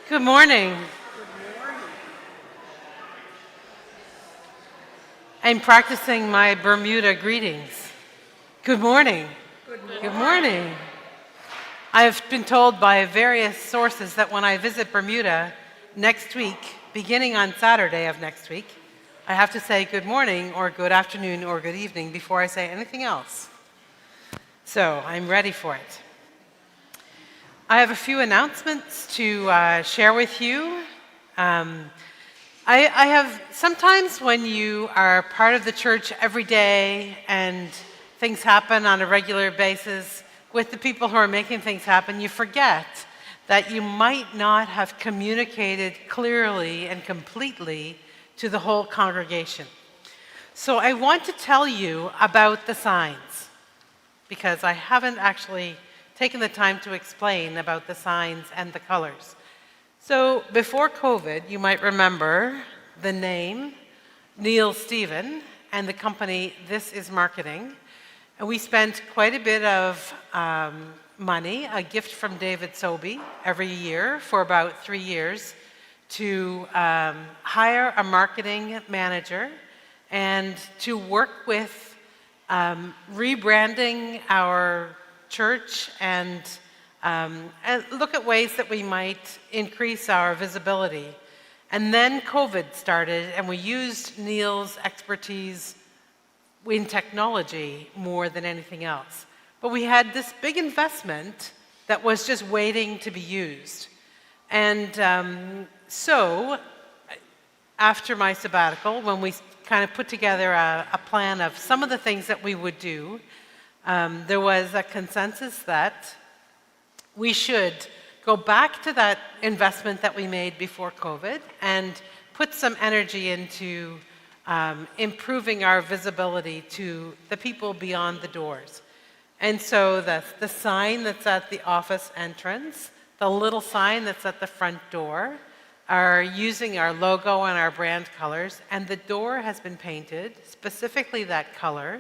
Good morning. I'm practicing my Bermuda greetings. Good morning. Good morning. I've been told by various sources that when I visit Bermuda next week, beginning on Saturday of next week, I have to say good morning or good afternoon or good evening before I say anything else. So I'm ready for it. I have a few announcements to share with you. I have sometimes when you are part of the church every day and things happen on a regular basis with the people who are making things happen, you forget that you might not have communicated clearly and completely to the whole congregation. So I want to tell you about the signs because I haven't actually taken the time to explain about the signs and the colors. So before COVID, you might remember the name Neil Stephen and the company This Is Marketing. And we spent quite a bit of money, a gift from David Sobey every year for about 3 years to hire a marketing manager and to work with rebranding our church and look at ways that we might increase our visibility. And then COVID started, and we used Neil's expertise in technology more than anything else. But we had this big investment that was just waiting to be used. And so after my sabbatical, when we kind of put together a plan of some of the things that we would do, there was a consensus that we should go back to that investment that we made before COVID and put some energy into improving our visibility to the people beyond the doors. And so the sign that's at the office entrance, the little sign that's at the front door, are using our logo and our brand colors, and the door has been painted, specifically that color,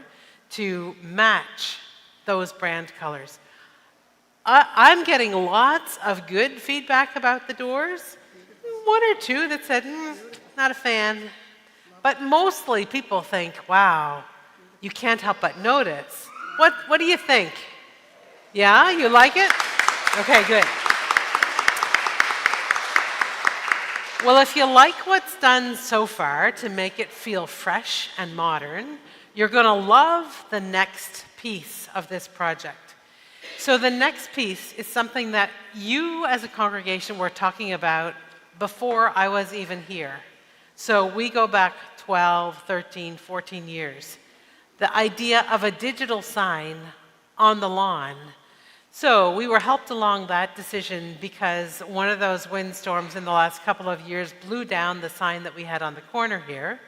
to match those brand colors. I'm getting lots of good feedback about the doors. One or two that said, not a fan. But mostly people think, wow, you can't help but notice. What do you think? Yeah, you like it? Okay, good. Well, if you like what's done so far to make it feel fresh and modern, you're going to love the next piece of this project. So the next piece is something that you as a congregation were talking about before I was even here. So we go back 12, 13, 14 years. The idea of a digital sign on the lawn. So we were helped along that decision because one of those windstorms in the last couple of years blew down the sign that we had on the corner here,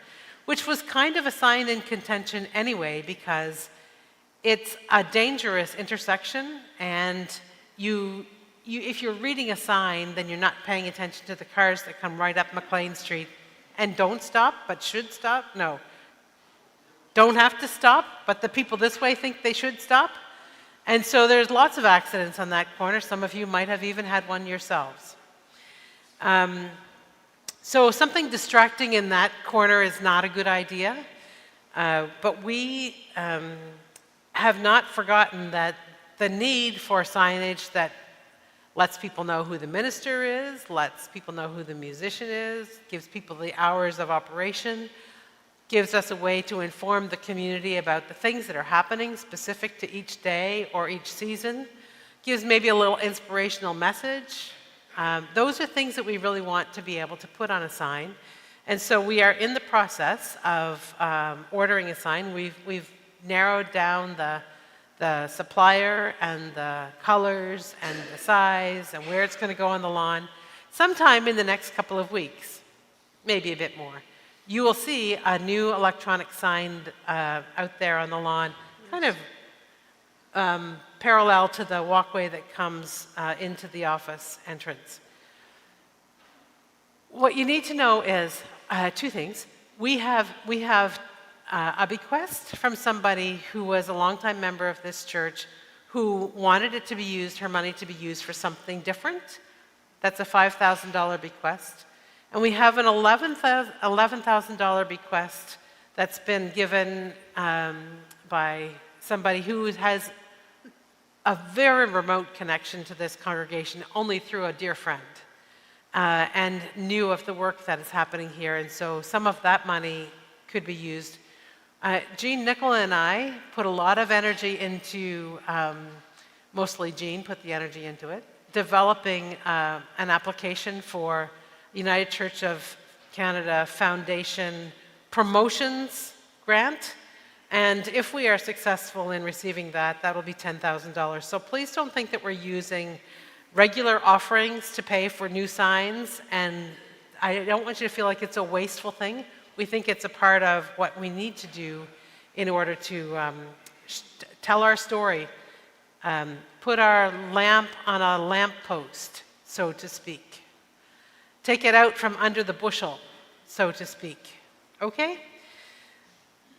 which was kind of a sign in contention anyway because it's a dangerous intersection, and if you're reading a sign, then you're not paying attention to the cars that come right up McLean Street and don't stop, but should stop. No. Don't have to stop, but the people this way think they should stop. And so there's lots of accidents on that corner. Some of you might have even had one yourselves. So something distracting in that corner is not a good idea. But we have not forgotten that the need for signage that lets people know who the minister is, lets people know who the musician is, gives people the hours of operation, gives us a way to inform the community about the things that are happening specific to each day or each season, gives maybe a little inspirational message. Those are things that we really want to be able to put on a sign. And so we are in the process of ordering a sign. We've narrowed down the supplier and the colors and the size and where it's going to go on the lawn. Sometime in the next couple of weeks, maybe a bit more, you will see a new electronic sign out there on the lawn, kind of parallel to the walkway that comes into the office entrance. What you need to know is two things. We have a bequest from somebody who was a longtime member of this church who wanted it to be used, her money to be used for something different That's a $5,000 bequest. And we have an $11,000 bequest that's been given by somebody who has a very remote connection to this congregation only through a dear friend and knew of the work that is happening here. And so some of that money could be used. Jean Nicol and I put a lot of energy into, mostly Jean put the energy into it, developing an application for United Church of Canada Foundation Promotions Grant. And if we are successful in receiving that, that'll be $10,000. So please don't think that we're using regular offerings to pay for new signs. And I don't want you to feel like it's a wasteful thing. We think it's a part of what we need to do in order to tell our story, put our lamp on a lamppost, so to speak. Take it out from under the bushel, so to speak. Okay?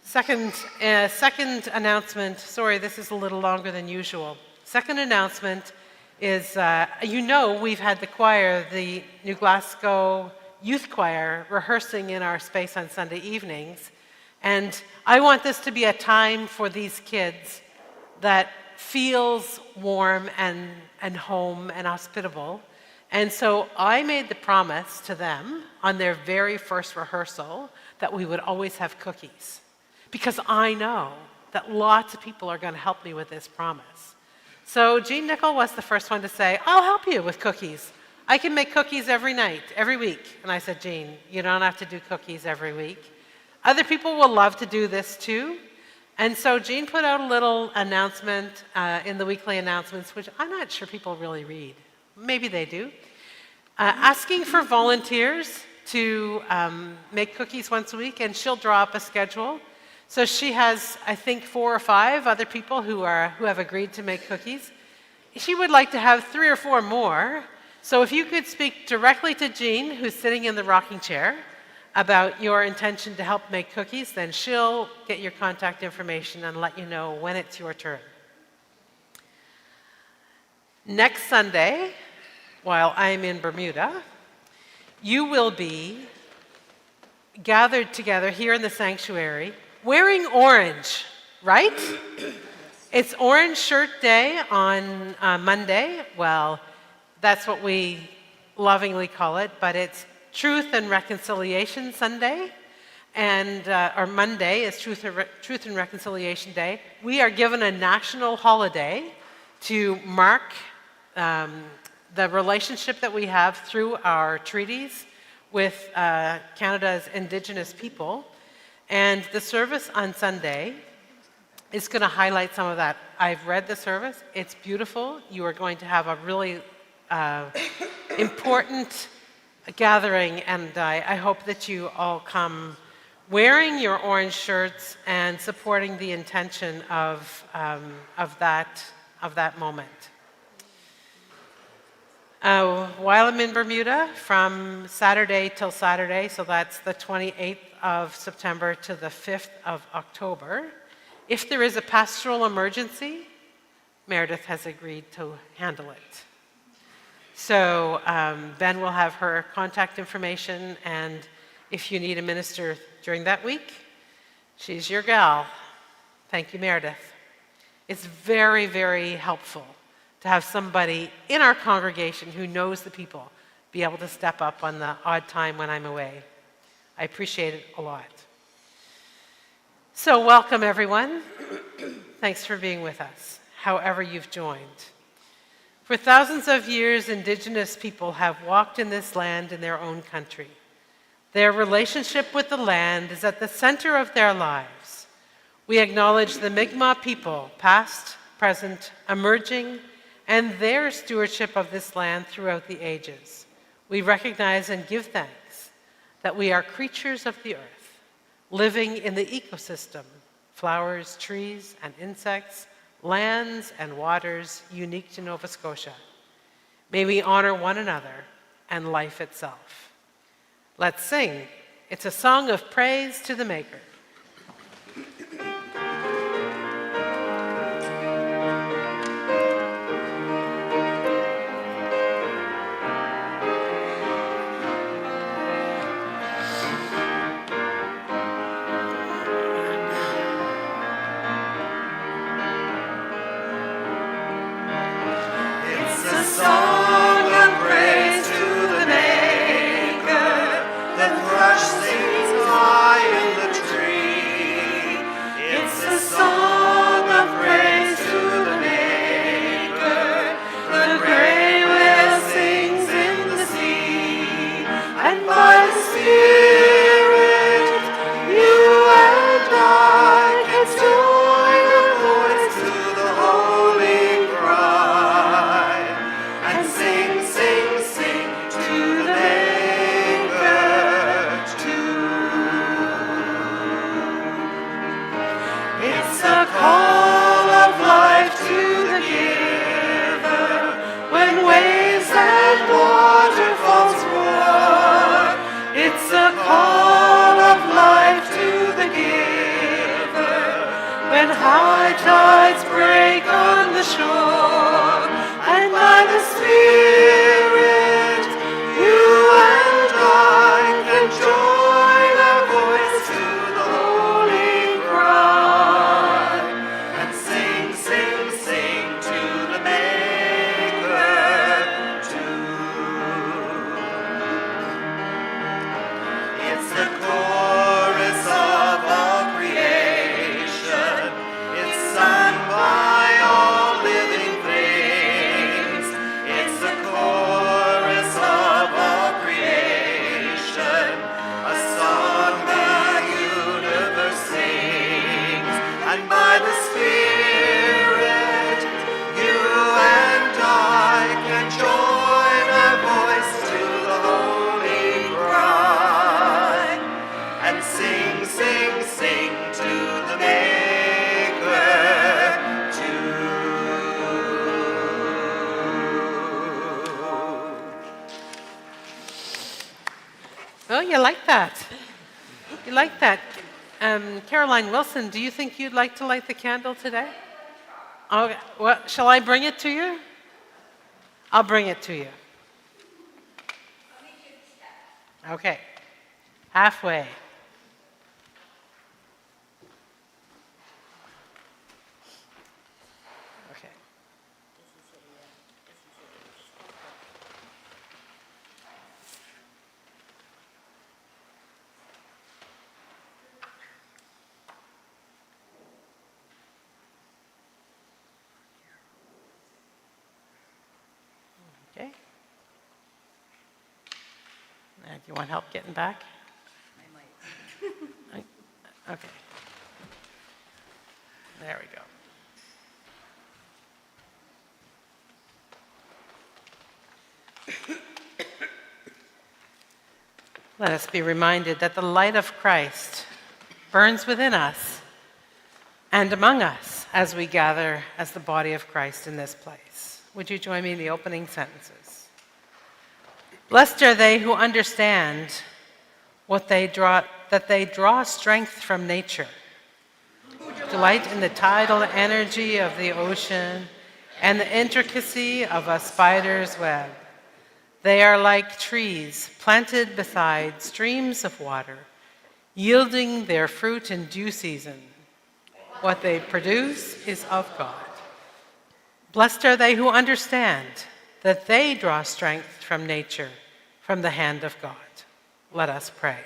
Second announcement, sorry, this is a little longer than usual. Second announcement is, we've had the choir, the New Glasgow Youth Choir, rehearsing in our space on Sunday evenings. And I want this to be a time for these kids that feels warm and home and hospitable. And so I made the promise to them on their very first rehearsal that we would always have cookies. Because I know that lots of people are going to help me with this promise. So Jean Nicol was the first one to say, I'll help you with cookies. I can make cookies every night, every week. And I said, Jean, you don't have to do cookies every week. Other people will love to do this too. And so Jean put out a little announcement in the weekly announcements, which I'm not sure people really read. Maybe they do. Asking for volunteers to make cookies once a week, and she'll draw up a schedule. So she has, I think, 4 or 5 other people who have agreed to make cookies. She would like to have 3 or 4 more. So if you could speak directly to Jean, who's sitting in the rocking chair, about your intention to help make cookies, then she'll get your contact information and let you know when it's your turn. Next Sunday, while I'm in Bermuda, you will be gathered together here in the sanctuary wearing orange, right? It's Orange Shirt Day on Monday. Well, that's what we lovingly call it, but it's Truth and Reconciliation Sunday, and or Monday is Truth and Reconciliation Day. We are given a national holiday to mark the relationship that we have through our treaties with Canada's Indigenous people. And the service on Sunday is going to highlight some of that. I've read the service. It's beautiful. You are going to have a really important gathering, and I hope that you all come wearing your orange shirts and supporting the intention of that moment. While I'm in Bermuda, from Saturday till Saturday, so that's the 28th of September to the 5th of October, if there is a pastoral emergency, Meredith has agreed to handle it. So Ben will have her contact information, and if you need a minister during that week, she's your gal. Thank you, Meredith. It's very, very helpful to have somebody in our congregation who knows the people be able to step up on the odd time when I'm away. I appreciate it a lot. So welcome, everyone. Thanks for being with us, however you've joined. For thousands of years, Indigenous people have walked in this land in their own country. Their relationship with the land is at the center of their lives. We acknowledge the Mi'kmaq people, past, present, emerging, and their stewardship of this land throughout the ages. We recognize and give thanks that we are creatures of the earth, living in the ecosystem, flowers, trees, and insects, lands and waters unique to Nova Scotia. May we honor one another and life itself. Let's sing. It's a song of praise to the Maker. the shore, and by the Spirit, you and I can join our voice to the holy cry, and sing, sing, sing to the Maker too. It's the chorus of all creation. It's sung by all living things. It's the chorus of all creation, a song the universe sings. And by the Spirit, you and I can join our voice to the holy cry, and sing, sing, sing to the Maker too. Oh, you like that? You like that? Caroline Wilson, do you think you'd like to light the candle today? Okay. Well, shall I bring it to you? I'll bring it to you. Okay. Halfway. Okay. Okay. Do you want help getting back? I might. Okay. There we go. Let us be reminded that the light of Christ burns within us and among us as we gather as the body of Christ in this place. Would you join me in the opening sentences? Blessed are they who understand that they draw strength from nature, delight in the tidal energy of the ocean and the intricacy of a spider's web. They are like trees planted beside streams of water, yielding their fruit in due season. What they produce is of God. Blessed are they who understand that they draw strength from nature, from the hand of God. Let us pray.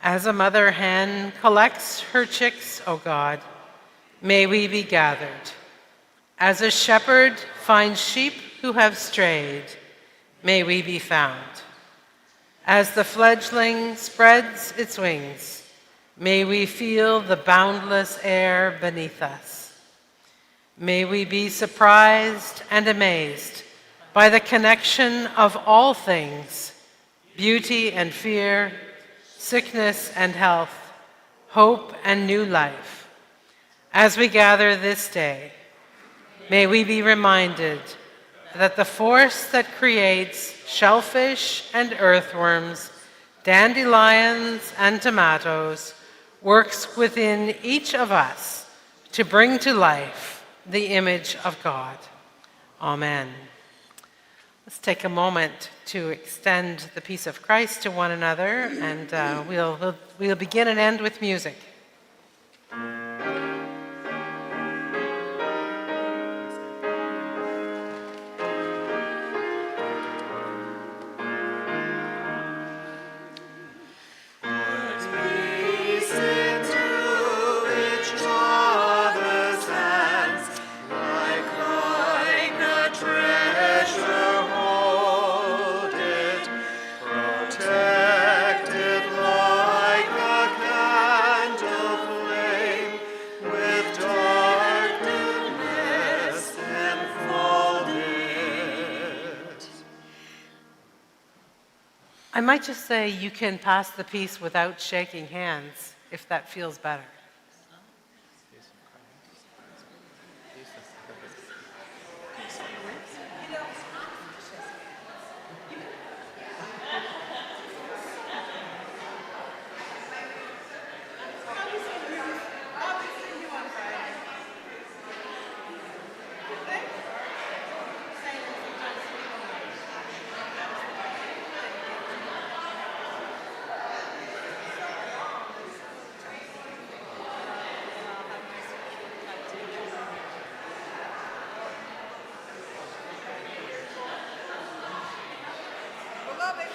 As a mother hen collects her chicks, O God, may we be gathered. As a shepherd finds sheep who have strayed, may we be found. As the fledgling spreads its wings, may we feel the boundless air beneath us. May we be surprised and amazed by the connection of all things, beauty and fear, sickness and health, hope and new life. As we gather this day, may we be reminded that the force that creates shellfish and earthworms, dandelions and tomatoes, works within each of us to bring to life the image of God. Amen. Let's take a moment to extend the peace of Christ to one another, and we'll begin and end with music. I might just say you can pass the peace without shaking hands, if that feels better. love it.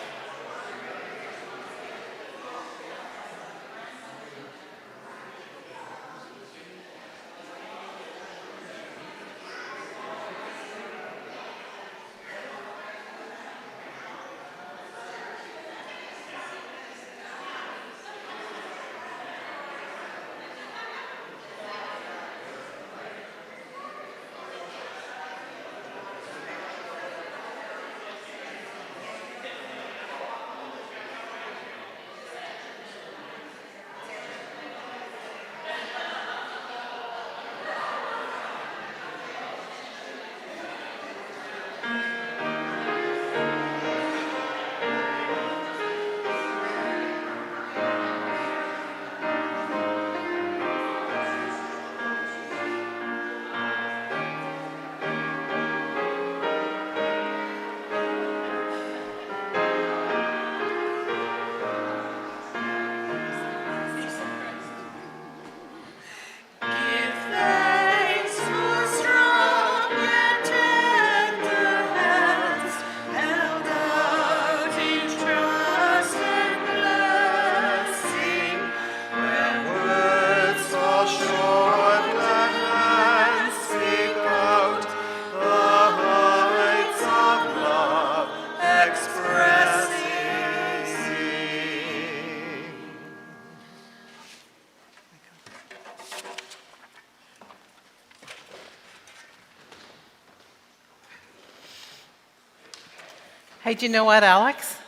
Hey, do you know what, Alex?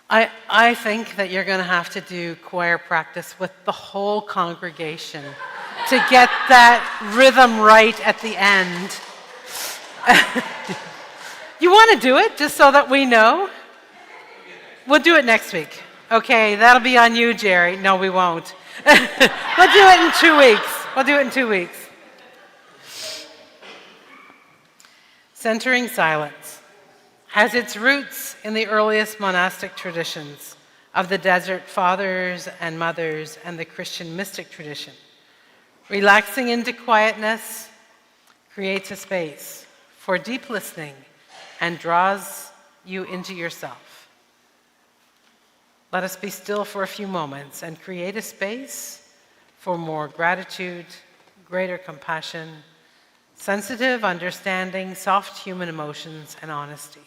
I think that you're going to have to do choir practice with the whole congregation to get that rhythm right at the end. You want to do it just so that we know? We'll do it next week. Okay, that'll be on you, Jerry. No, we won't. We'll do it in 2 weeks. We'll do it in 2 weeks. Centering silence has its roots in the earliest monastic traditions of the Desert Fathers and Mothers and the Christian mystic tradition. Relaxing into quietness creates a space for deep listening and draws you into yourself. Let us be still for a few moments and create a space for more gratitude, greater compassion, sensitive understanding, soft human emotions, and honesty.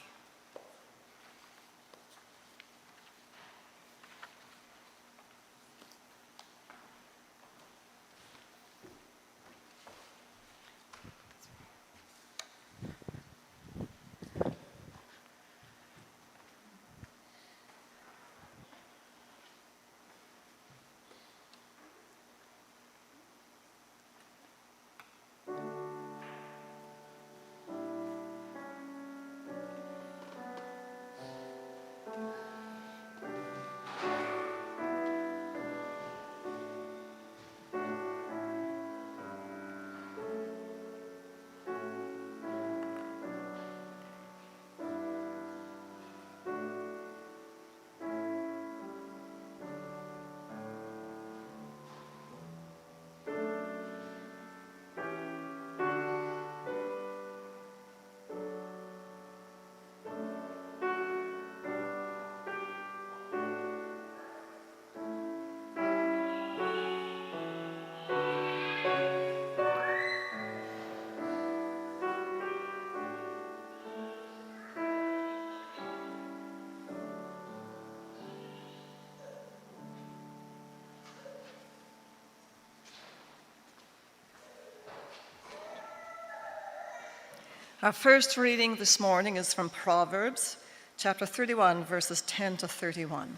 Our first reading this morning is from Proverbs, chapter 31, verses 10 to 31.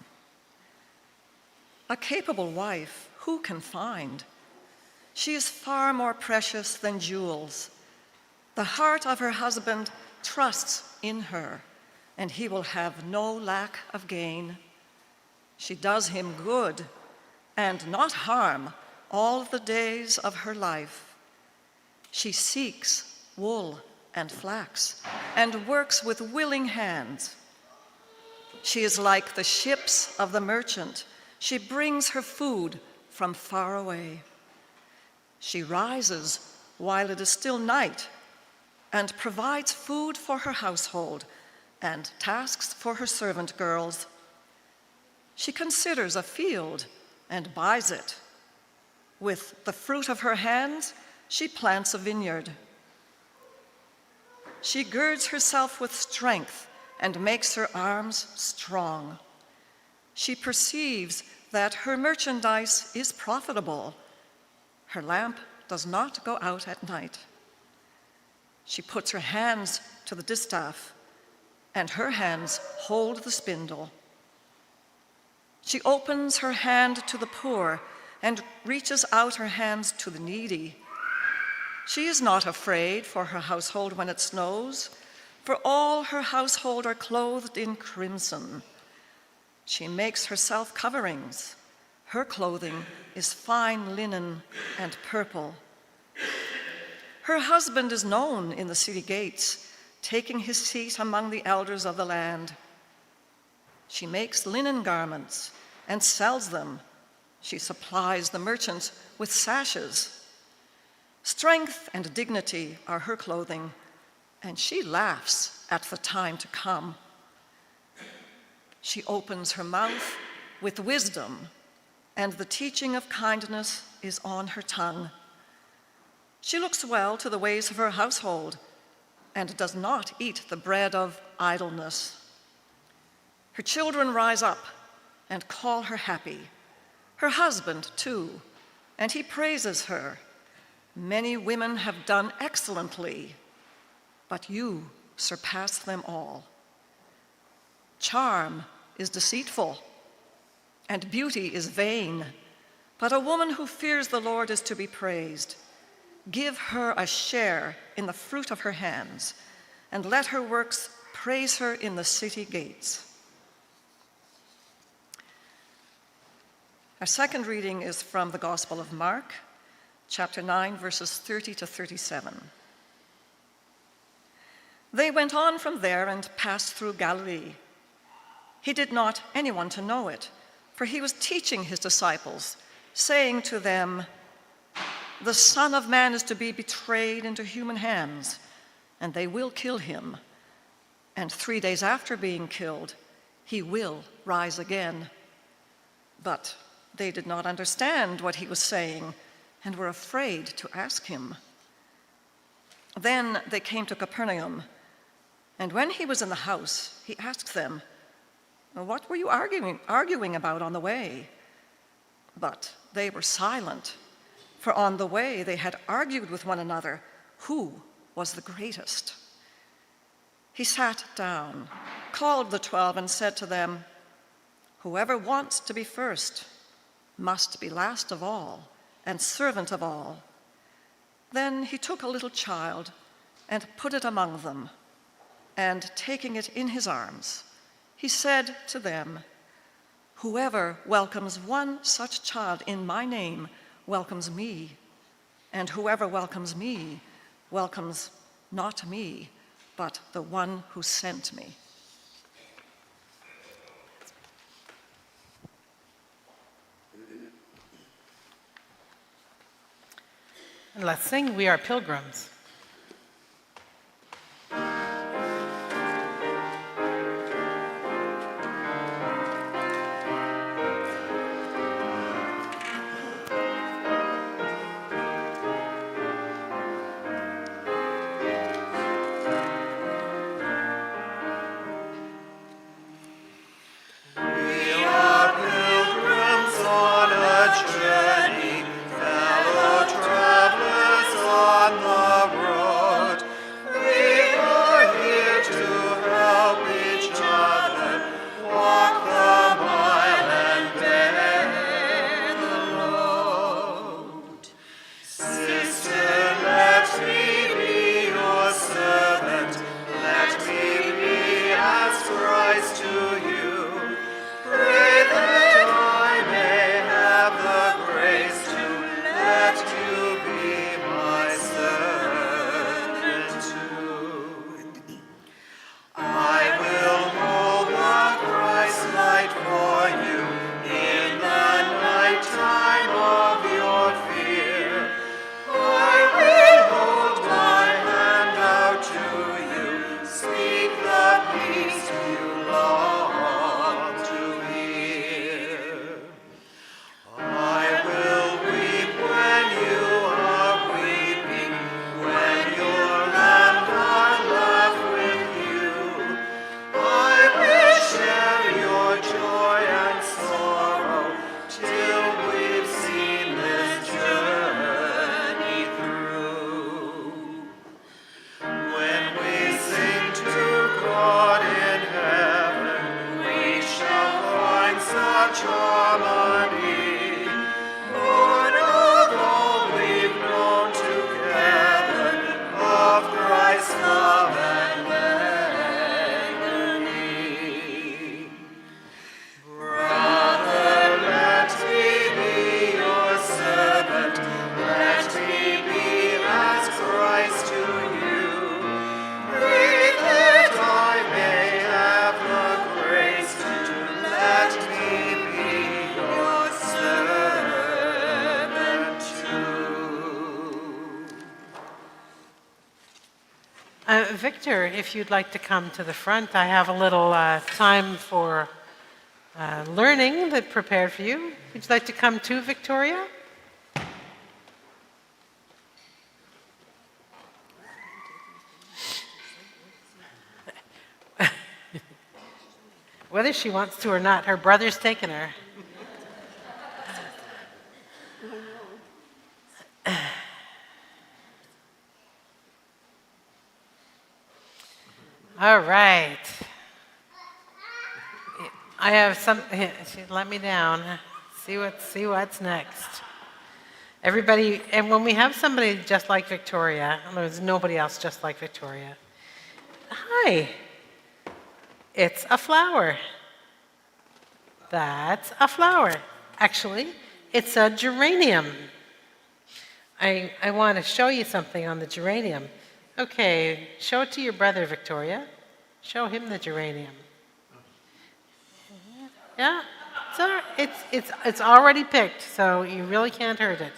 A capable wife, who can find? She is far more precious than jewels. The heart of her husband trusts in her, and he will have no lack of gain. She does him good and not harm all the days of her life. She seeks wool and flax, and works with willing hands. She is like the ships of the merchant. She brings her food from far away. She rises while it is still night and provides food for her household and tasks for her servant girls. She considers a field and buys it. With the fruit of her hands, she plants a vineyard. She girds herself with strength and makes her arms strong. She perceives that her merchandise is profitable. Her lamp does not go out at night. She puts her hands to the distaff, and her hands hold the spindle. She opens her hand to the poor and reaches out her hands to the needy. She is not afraid for her household when it snows, for all her household are clothed in crimson. She makes herself coverings. Her clothing is fine linen and purple. Her husband is known in the city gates, taking his seat among the elders of the land. She makes linen garments and sells them. She supplies the merchants with sashes. Strength and dignity are her clothing, and she laughs at the time to come. She opens her mouth with wisdom, and the teaching of kindness is on her tongue. She looks well to the ways of her household and does not eat the bread of idleness. Her children rise up and call her happy. Her husband, too, and he praises her. Many women have done excellently, but you surpass them all. Charm is deceitful, and beauty is vain, but a woman who fears the Lord is to be praised. Give her a share in the fruit of her hands, and let her works praise her in the city gates. Our second reading is from the Gospel of Mark, chapter 9, verses 30 to 37. They went on from there and passed through Galilee. He did not anyone to know it, for he was teaching his disciples, saying to them, "The Son of Man is to be betrayed into human hands, and they will kill him. And 3 days after being killed, he will rise again." But they did not understand what he was saying and were afraid to ask him. Then they came to Capernaum, and when he was in the house, he asked them, "What were you arguing about on the way?" But they were silent, for on the way they had argued with one another who was the greatest. He sat down, called the 12, and said to them, "Whoever wants to be first must be last of all and servant of all." Then he took a little child and put it among them, and taking it in his arms, he said to them, "Whoever welcomes one such child in my name welcomes me, and whoever welcomes me welcomes not me, but the one who sent me." And let's sing, "We Are Pilgrims." Peace Victor, if you'd like to come to the front, I have a little time for learning that prepared for you. Would you like to come too, Victoria? Whether she wants to or not, her brother's taken her. All right. I have some. She let me down. See what's next. Everybody, and when we have somebody just like Victoria, there's nobody else just like Victoria. Hi. It's a flower. That's a flower. Actually, it's a geranium. I want to show you something on the geranium. Okay, show it to your brother, Victoria. Show him the geranium. Yeah, it's already picked, so you really can't hurt it.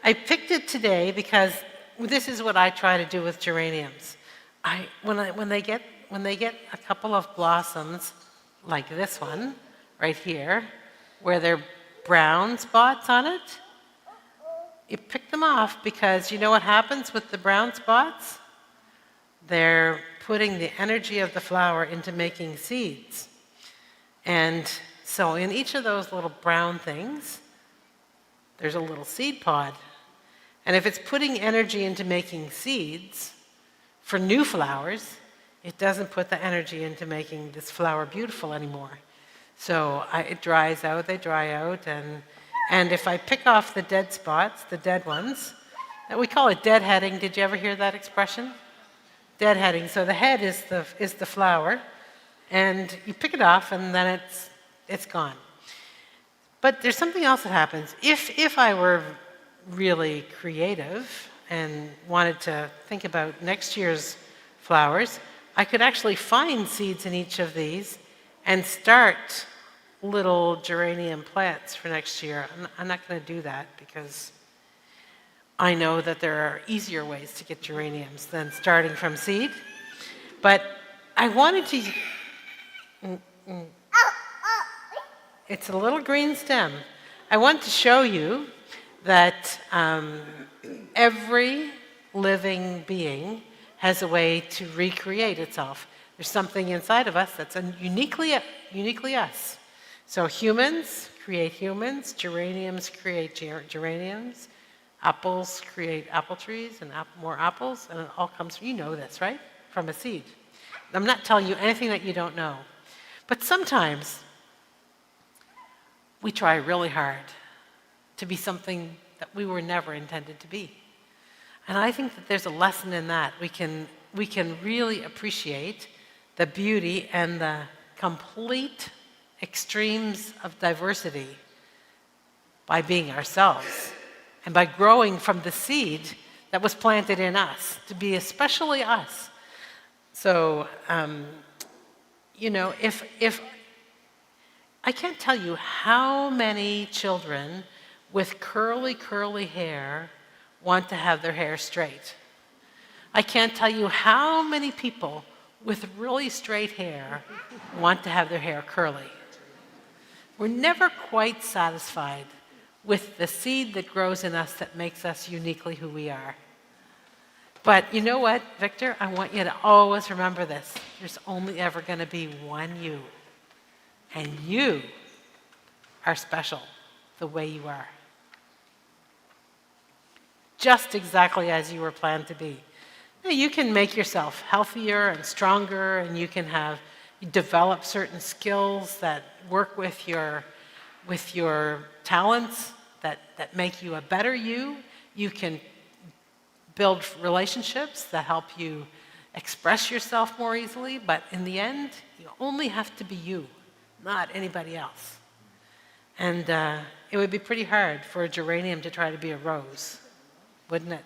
I picked it today because this is what I try to do with geraniums. When they get a couple of blossoms like this one right here, where there are brown spots on it, you pick them off because you know what happens with the brown spots? They're putting the energy of the flower into making seeds. And so in each of those little brown things, there's a little seed pod. And if it's putting energy into making seeds for new flowers, it doesn't put the energy into making this flower beautiful anymore. So it dries out, they dry out, and if I pick off the dead spots, the dead ones, we call it deadheading. Did you ever hear that expression? Deadheading. So the head is the flower, and you pick it off, and then it's gone. But there's something else that happens. If I were really creative and wanted to think about next year's flowers, I could actually find seeds in each of these and start little geranium plants for next year. I'm not going to do that because I know that there are easier ways to get geraniums than starting from seed. But I wanted to... It's a little green stem. I want to show you that every living being has a way to recreate itself. There's something inside of us that's uniquely us. So humans create humans, geraniums create geraniums, apples create apple trees and more apples, and it all comes from, you know this, right? From a seed. I'm not telling you anything that you don't know. But sometimes we try really hard to be something that we were never intended to be. And I think that there's a lesson in that. We can really appreciate the beauty and the complete extremes of diversity by being ourselves and by growing from the seed that was planted in us to be especially us. So, if I can't tell you how many children with curly hair want to have their hair straight. I can't tell you how many people with really straight hair want to have their hair curly. We're never quite satisfied with the seed that grows in us that makes us uniquely who we are. But you know what, Victor? I want you to always remember this. There's only ever going to be one you. And you are special the way you are. Just exactly as you were planned to be. Now, you can make yourself healthier and stronger, and you can develop certain skills that work with your talents that make you a better you. You can build relationships that help you express yourself more easily, but in the end, you only have to be you, not anybody else. And it would be pretty hard for a geranium to try to be a rose, wouldn't it?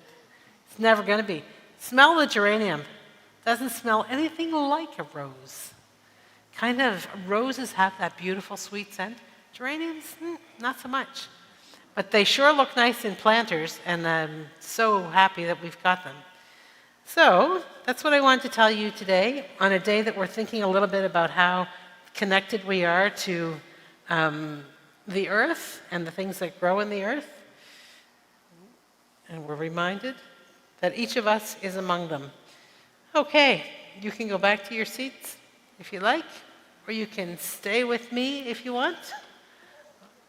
It's never going to be. Smell the geranium. Doesn't smell anything like a rose. Kind of, roses have that beautiful sweet scent. Geraniums, not so much. But they sure look nice in planters, and I'm so happy that we've got them. So that's what I wanted to tell you today on a day that we're thinking a little bit about how connected we are to the earth and the things that grow in the earth. And we're reminded that each of us is among them. Okay, you can go back to your seats if you like, or you can stay with me if you want.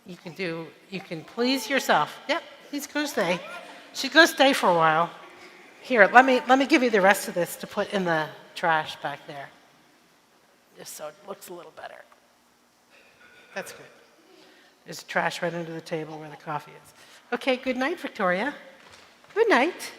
You can please yourself. Yep, he's going to stay. She's going to stay for a while. Here, let me give you the rest of this to put in the trash back there, just so it looks a little better. That's good. There's trash right under the table where the coffee is. Okay, good night, Victoria. Good night.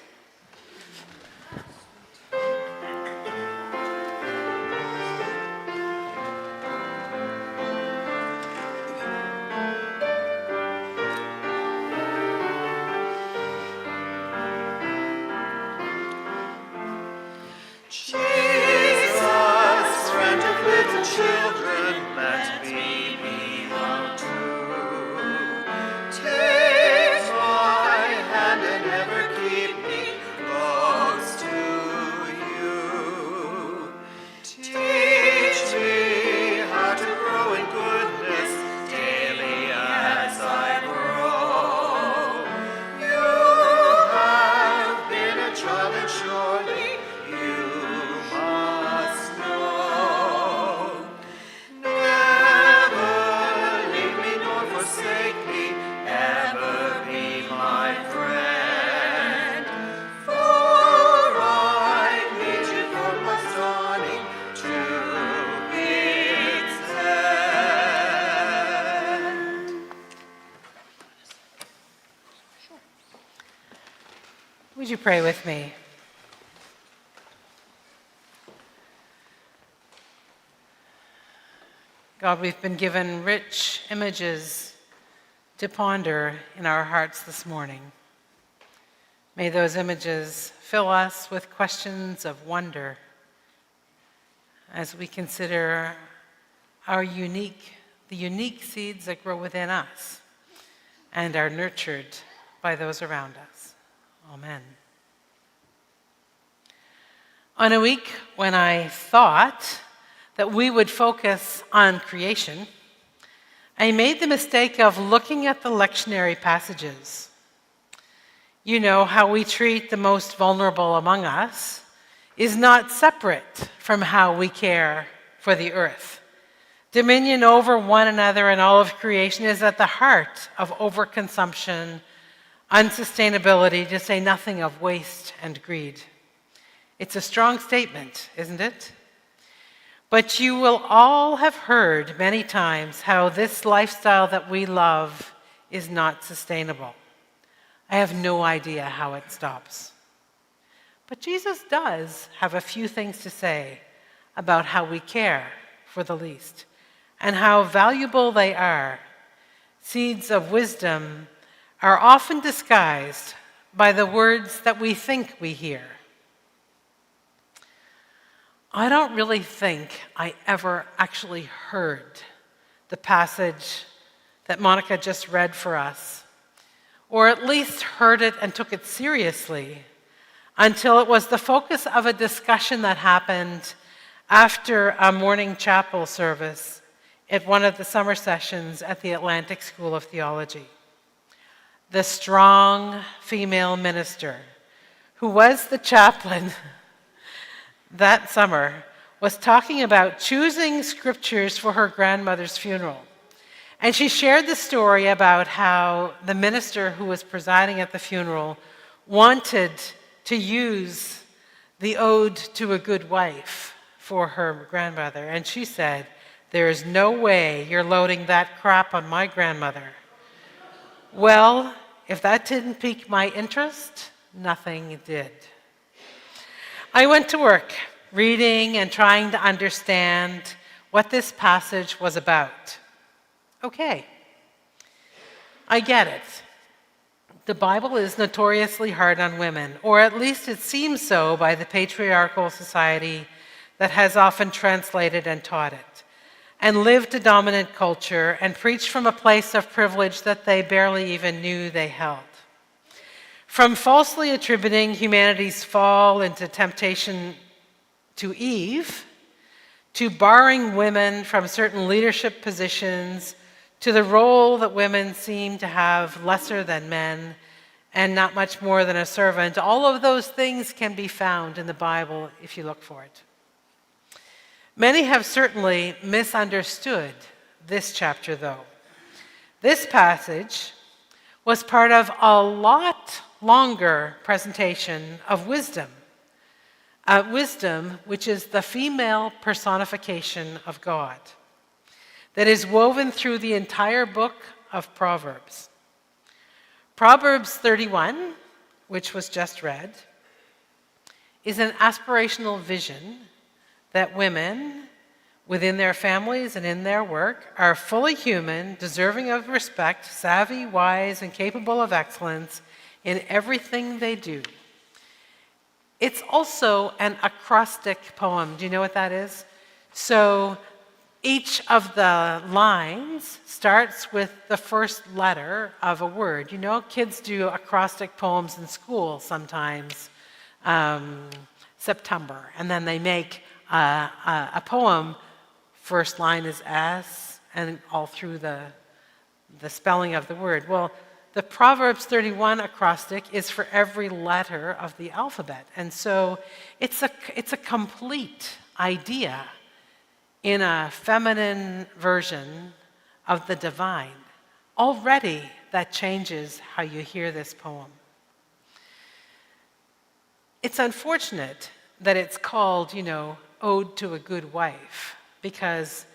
Would you pray with me? God, we've been given rich images to ponder in our hearts this morning. May those images fill us with questions of wonder as we consider the unique seeds that grow within us and are nurtured by those around us. Amen. On a week when I thought that we would focus on creation, I made the mistake of looking at the lectionary passages. You know how we treat the most vulnerable among us is not separate from how we care for the earth. Dominion over one another and all of creation is at the heart of overconsumption, unsustainability, to say nothing of waste and greed. It's a strong statement, isn't it? But you will all have heard many times how this lifestyle that we love is not sustainable. I have no idea how it stops. But Jesus does have a few things to say about how we care for the least and how valuable they are. Seeds of wisdom are often disguised by the words that we think we hear. I don't really think I ever actually heard the passage that Monica just read for us, or at least heard it and took it seriously, until it was the focus of a discussion that happened after a morning chapel service at one of the summer sessions at the Atlantic School of Theology. The strong female minister who was the chaplain that summer was talking about choosing scriptures for her grandmother's funeral. And she shared the story about how the minister who was presiding at the funeral wanted to use the Ode to a Good Wife for her grandmother. And she said, "There is no way you're loading that crap on my grandmother." Well, if that didn't pique my interest, nothing did. I went to work reading and trying to understand what this passage was about. Okay, I get it. The Bible is notoriously hard on women, or at least it seems so by the patriarchal society that has often translated and taught it, and lived a dominant culture and preached from a place of privilege that they barely even knew they held. From falsely attributing humanity's fall into temptation to Eve, to barring women from certain leadership positions, to the role that women seem to have lesser than men and not much more than a servant, all of those things can be found in the Bible if you look for it. Many have certainly misunderstood this chapter, though. This passage was part of a lot longer presentation of wisdom. Wisdom, which is the female personification of God, that is woven through the entire book of Proverbs. Proverbs 31, which was just read, is an aspirational vision that women within their families and in their work are fully human, deserving of respect, savvy, wise, and capable of excellence in everything they do. It's also an acrostic poem. Do you know what that is? So each of the lines starts with the first letter of a word. You know, kids do acrostic poems in school sometimes, September, and then they make a poem. First line is S, and all through the spelling of the word. Well, the Proverbs 31 acrostic is for every letter of the alphabet. And so it's a complete idea in a feminine version of the divine. Already that changes how you hear this poem. It's unfortunate that it's called, Ode to a Good Wife, because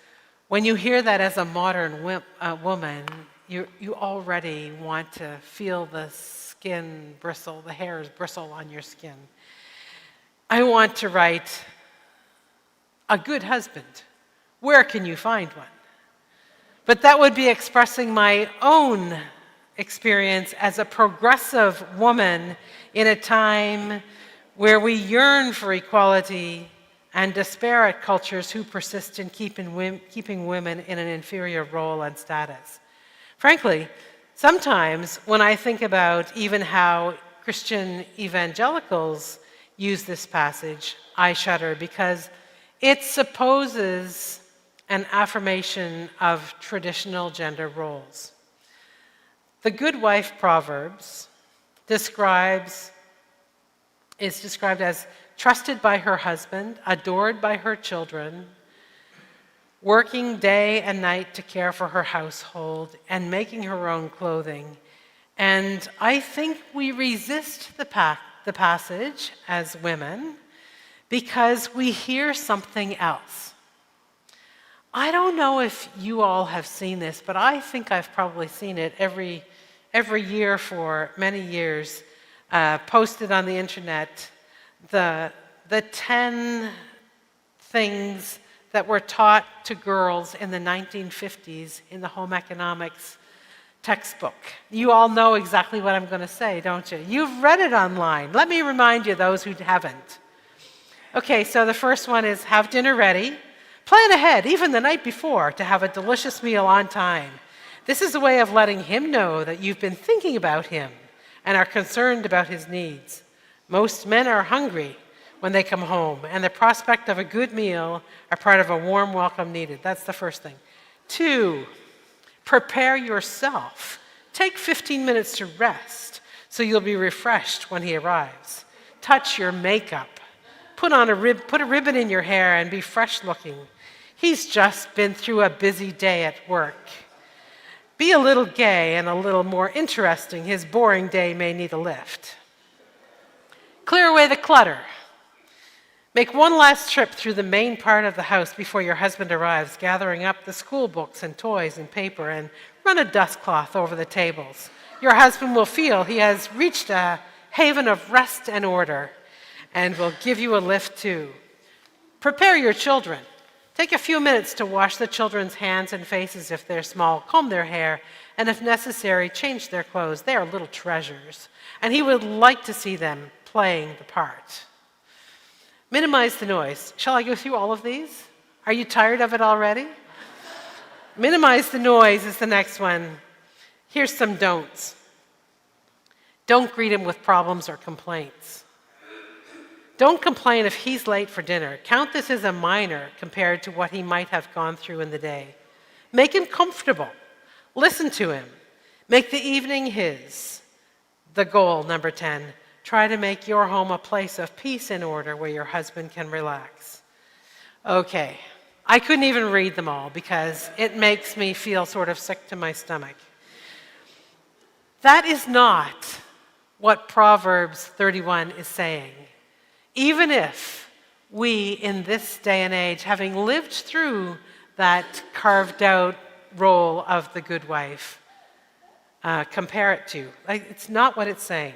when you hear that as a modern woman, you already want to feel the skin bristle, the hairs bristle on your skin. I want to write, a good husband. Where can you find one? But that would be expressing my own experience as a progressive woman in a time where we yearn for equality and despair at cultures who persist in keeping women in an inferior role and status. Frankly, sometimes when I think about even how Christian evangelicals use this passage, I shudder because it supposes an affirmation of traditional gender roles. The Good Wife Proverbs is described as trusted by her husband, adored by her children, working day and night to care for her household, and making her own clothing. And I think we resist the passage as women because we hear something else. I don't know if you all have seen this, but I think I've probably seen it every year for many years, posted on the internet, the 10 things that were taught to girls in the 1950s in the home economics textbook. You all know exactly what I'm going to say, don't you? You've read it online. Let me remind you, those who haven't. Okay, so the first one is have dinner ready. Plan ahead, even the night before, to have a delicious meal on time. This is a way of letting him know that you've been thinking about him and are concerned about his needs. Most men are hungry when they come home, and the prospect of a good meal are part of a warm welcome needed. That's the first thing. 2, prepare yourself. Take 15 minutes to rest so you'll be refreshed when he arrives. Touch your makeup. Put a ribbon in your hair and be fresh looking. He's just been through a busy day at work. Be a little gay and a little more interesting. His boring day may need a lift. Clear away the clutter. Make one last trip through the main part of the house before your husband arrives, gathering up the school books and toys and paper, and run a dust cloth over the tables. Your husband will feel he has reached a haven of rest and order, and will give you a lift too. Prepare your children. Take a few minutes to wash the children's hands and faces if they're small, comb their hair, and if necessary, change their clothes. They are little treasures, and he would like to see them playing the part. Minimize the noise. Shall I go through all of these? Are you tired of it already? Minimize the noise is the next one. Here's some don'ts. Don't greet him with problems or complaints. Don't complain if he's late for dinner. Count this as a minor compared to what he might have gone through in the day. Make him comfortable. Listen to him. Make the evening his. The goal, number 10, try to make your home a place of peace and order where your husband can relax. Okay, I couldn't even read them all because it makes me feel sort of sick to my stomach. That is not what Proverbs 31 is saying. Even if we, in this day and age, having lived through that carved out role of the good wife, compare it to. It's not what it's saying.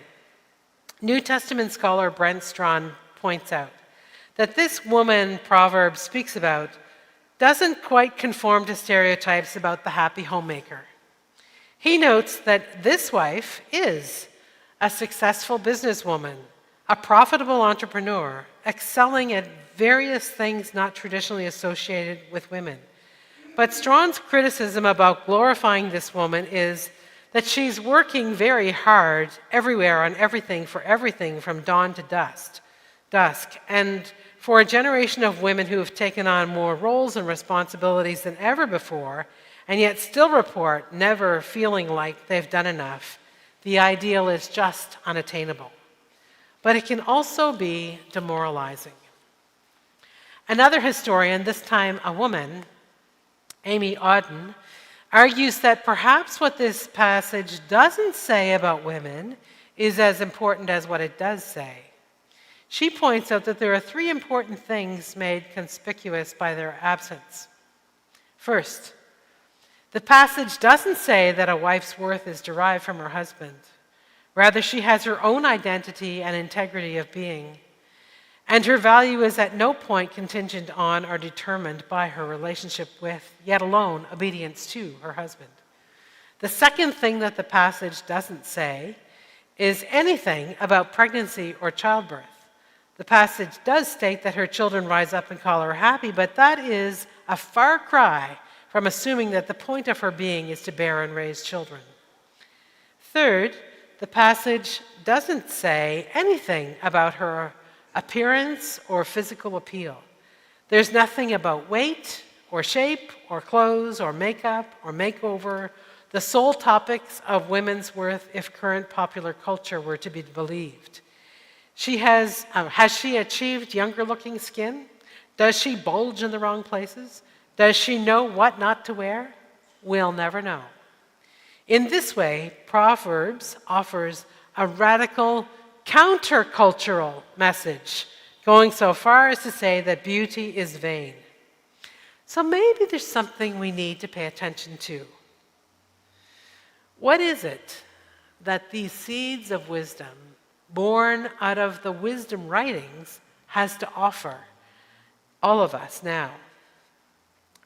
New Testament scholar Brent Strawn points out that this woman Proverbs speaks about doesn't quite conform to stereotypes about the happy homemaker. He notes that this wife is a successful businesswoman, a profitable entrepreneur, excelling at various things not traditionally associated with women. But Strawn's criticism about glorifying this woman is that she's working very hard everywhere on everything from dawn to dusk. And for a generation of women who have taken on more roles and responsibilities than ever before, and yet still report never feeling like they've done enough, the ideal is just unattainable. But it can also be demoralizing. Another historian, this time a woman, Amy Auden, argues that perhaps what this passage doesn't say about women is as important as what it does say. She points out that there are 3 important things made conspicuous by their absence. First, the passage doesn't say that a wife's worth is derived from her husband. Rather, she has her own identity and integrity of being, and her value is at no point contingent on or determined by her relationship with, yet alone obedience to, her husband. The second thing that the passage doesn't say is anything about pregnancy or childbirth. The passage does state that her children rise up and call her happy, but that is a far cry from assuming that the point of her being is to bear and raise children. Third, the passage doesn't say anything about her appearance or physical appeal. There's nothing about weight or shape or clothes or makeup or makeover, the sole topics of women's worth if current popular culture were to be believed. Has she achieved younger looking skin? Does she bulge in the wrong places? Does she know what not to wear? We'll never know. In this way, Proverbs offers a radical countercultural message, going so far as to say that beauty is vain. So maybe there's something we need to pay attention to. What is it that these seeds of wisdom, born out of the wisdom writings, has to offer all of us now?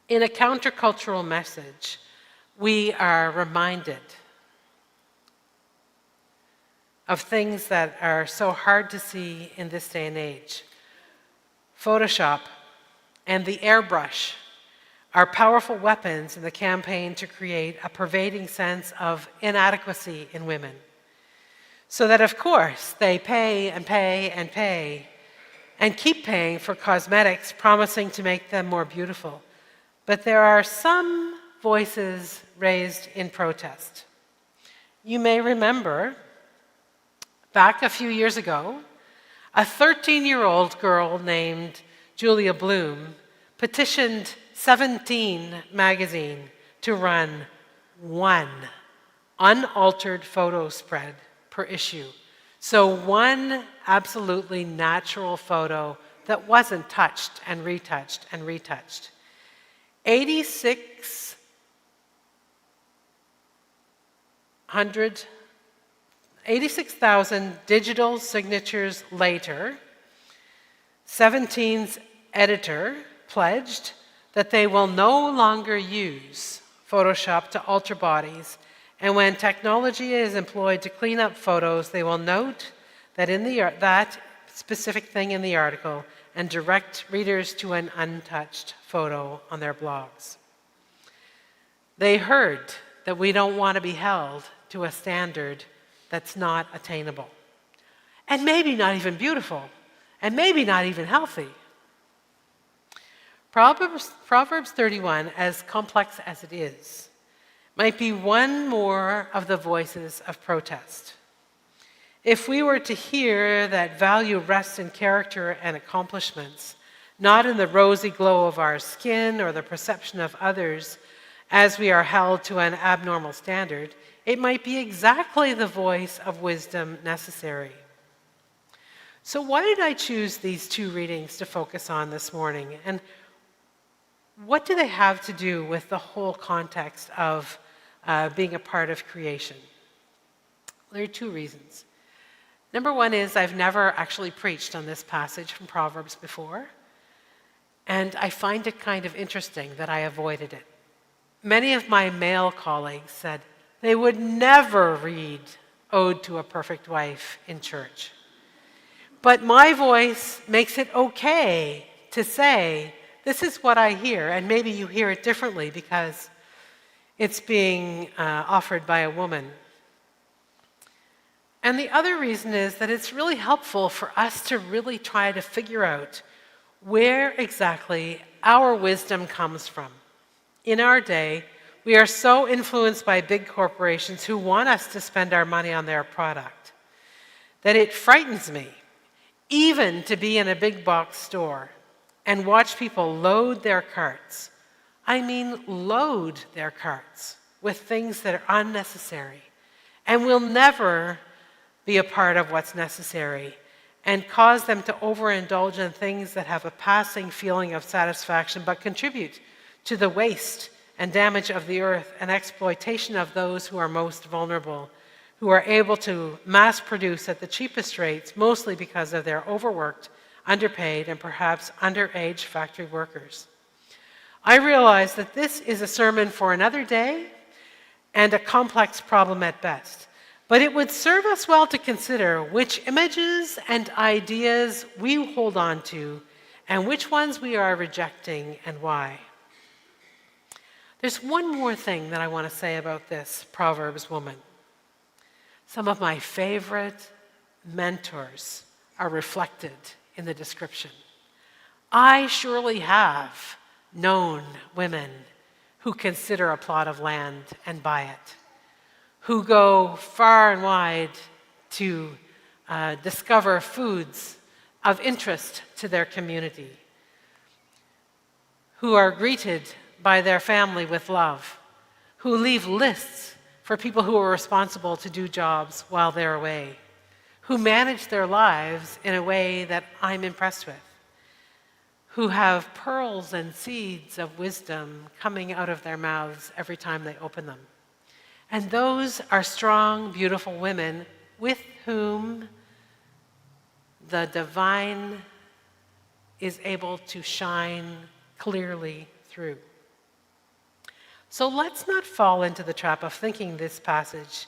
In a countercultural message, we are reminded of things that are so hard to see in this day and age. Photoshop and the airbrush are powerful weapons in the campaign to create a pervading sense of inadequacy in women. So that, of course, they pay and pay and pay and keep paying for cosmetics, promising to make them more beautiful. But there are some voices raised in protest. You may remember, back a few years ago, a 13-year-old girl named Julia Bloom petitioned 17 magazine to run one unaltered photo spread per issue. So one absolutely natural photo that wasn't touched and retouched and retouched. 86,000 digital signatures later, 17's editor pledged that they will no longer use Photoshop to alter bodies, and when technology is employed to clean up photos, they will note that that specific thing in the article and direct readers to an untouched photo on their blogs. They heard that we don't want to be held to a standard that's not attainable. And maybe not even beautiful. And maybe not even healthy. Proverbs 31, as complex as it is, might be one more of the voices of protest. If we were to hear that value rests in character and accomplishments, not in the rosy glow of our skin or the perception of others as we are held to an abnormal standard, it might be exactly the voice of wisdom necessary. So why did I choose these two readings to focus on this morning? And what do they have to do with the whole context of being a part of creation? There are two reasons. Number one is I've never actually preached on this passage from Proverbs before, and I find it kind of interesting that I avoided it. Many of my male colleagues said they would never read Ode to a Perfect Wife in church. But my voice makes it okay to say, this is what I hear, and maybe you hear it differently because it's being offered by a woman. And the other reason is that it's really helpful for us to really try to figure out where exactly our wisdom comes from. In our day, we are so influenced by big corporations who want us to spend our money on their product that it frightens me, even to be in a big box store and watch people load their carts. I mean, load their carts with things that are unnecessary and will never be a part of what's necessary, and cause them to overindulge in things that have a passing feeling of satisfaction but contribute to the waste and damage of the earth and exploitation of those who are most vulnerable, who are able to mass produce at the cheapest rates, mostly because of their overworked, underpaid, and perhaps underage factory workers. I realize that this is a sermon for another day and a complex problem at best. But it would serve us well to consider which images and ideas we hold on to and which ones we are rejecting and why. There's one more thing that I want to say about this Proverbs woman. Some of my favorite mentors are reflected in the description. I surely have known women who consider a plot of land and buy it, who go far and wide to discover foods of interest to their community, who are greeted by their family with love, who leave lists for people who are responsible to do jobs while they're away, who manage their lives in a way that I'm impressed with, who have pearls and seeds of wisdom coming out of their mouths every time they open them. And those are strong, beautiful women with whom the divine is able to shine clearly through. So let's not fall into the trap of thinking this passage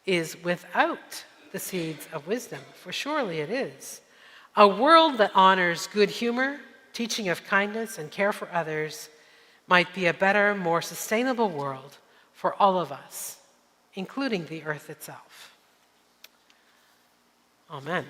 is without the seeds of wisdom, for surely it is. A world that honors good humor, teaching of kindness, and care for others might be a better, more sustainable world for all of us, including the earth itself. Amen.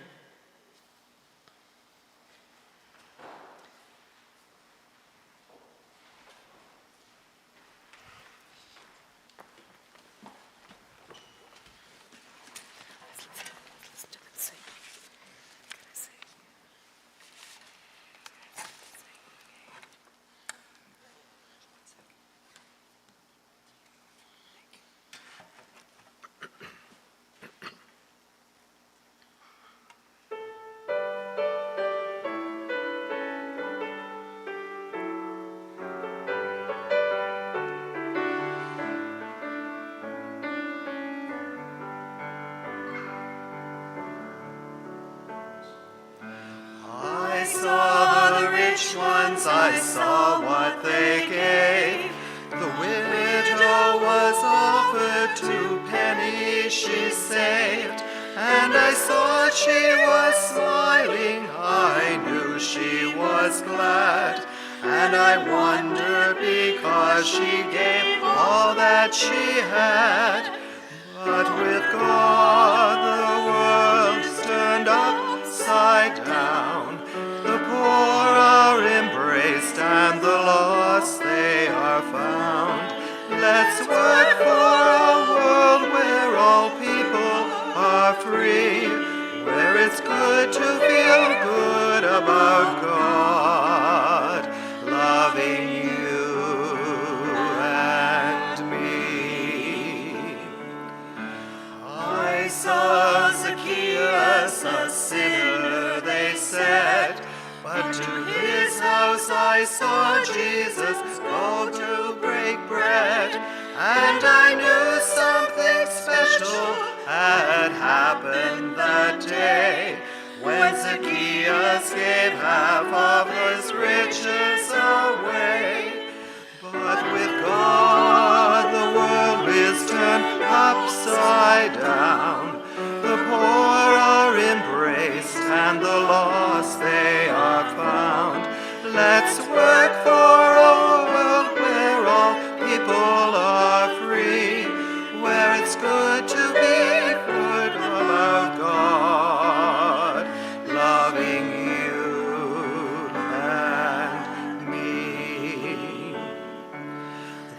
I saw the rich ones, I saw what they gave. The widow was offered 2 pennies she saved, and I saw she was smiling, I knew she was glad, and I wondered because she gave all that she had. But with God the world is turned upside down. The poor are embraced and the lost they are found. Let's work for a world where all people are free, where it's good to feel good about God, loving you and me. I saw Zacchaeus, a sinner, they said, but to his house I saw Jesus go to break bread. And I knew something special had happened that day, when Zacchaeus gave half of his riches away. But with God the world is turned upside down. The poor are embraced and the lost they are found. Let's work for a world where all people are free, where it's good to be good about God, loving you and me.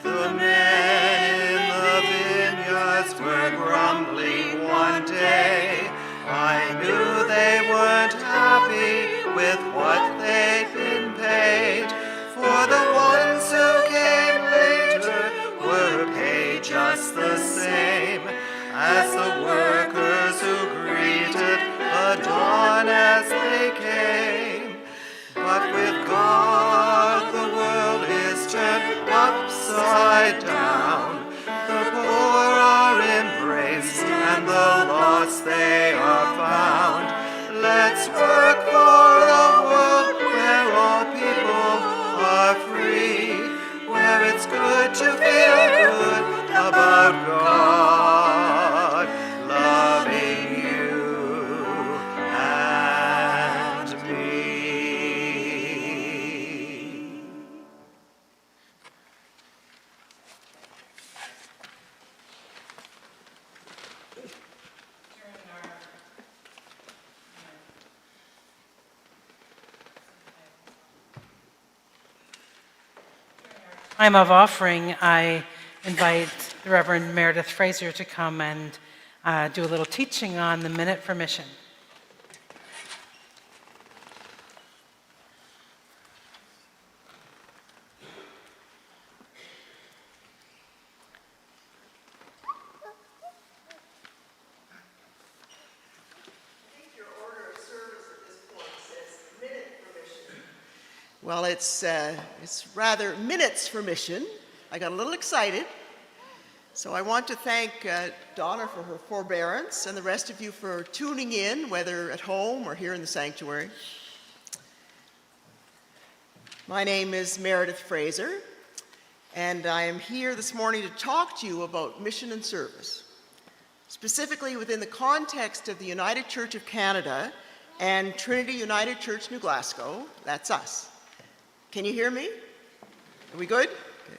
The men in the vineyards were grumbling one day. I knew they weren't happy with what they'd been paid. For the ones who came later were paid just the same as the workers who greeted the dawn as they came. But with God the world is turned upside down. The poor are embraced and the lost they are found. Let's work for a world where all people are free, where it's good to feel good about God, loving you and me. Time of offering, I invite the Reverend Meredith Fraser to come and do a little teaching on the Minute for Mission. Well, it's rather minutes for mission. I got a little excited. So I want to thank Donna for her forbearance and the rest of you for tuning in, whether at home or here in the sanctuary. My name is Meredith Fraser, and I am here this morning to talk to you about mission and service, specifically within the context of the United Church of Canada and Trinity United Church New Glasgow. That's us. Can you hear me? Are we good? Okay.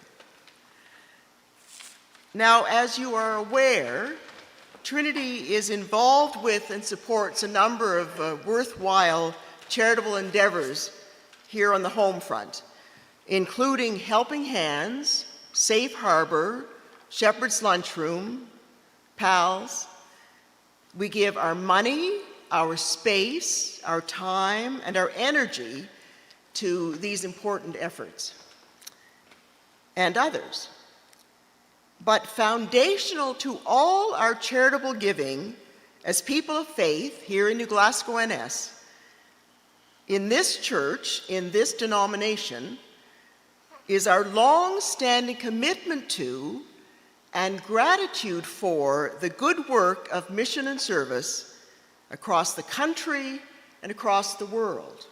Now, as you are aware, Trinity is involved with and supports a number of worthwhile charitable endeavors here on the home front, including Helping Hands, Safe Harbor, Shepherd's Lunchroom, PALS. We give our money, our space, our time, and our energy to these important efforts and others. But foundational to all our charitable giving as people of faith here in New Glasgow NS, in this church, in this denomination, is our long-standing commitment to and gratitude for the good work of mission and service across the country and across the world.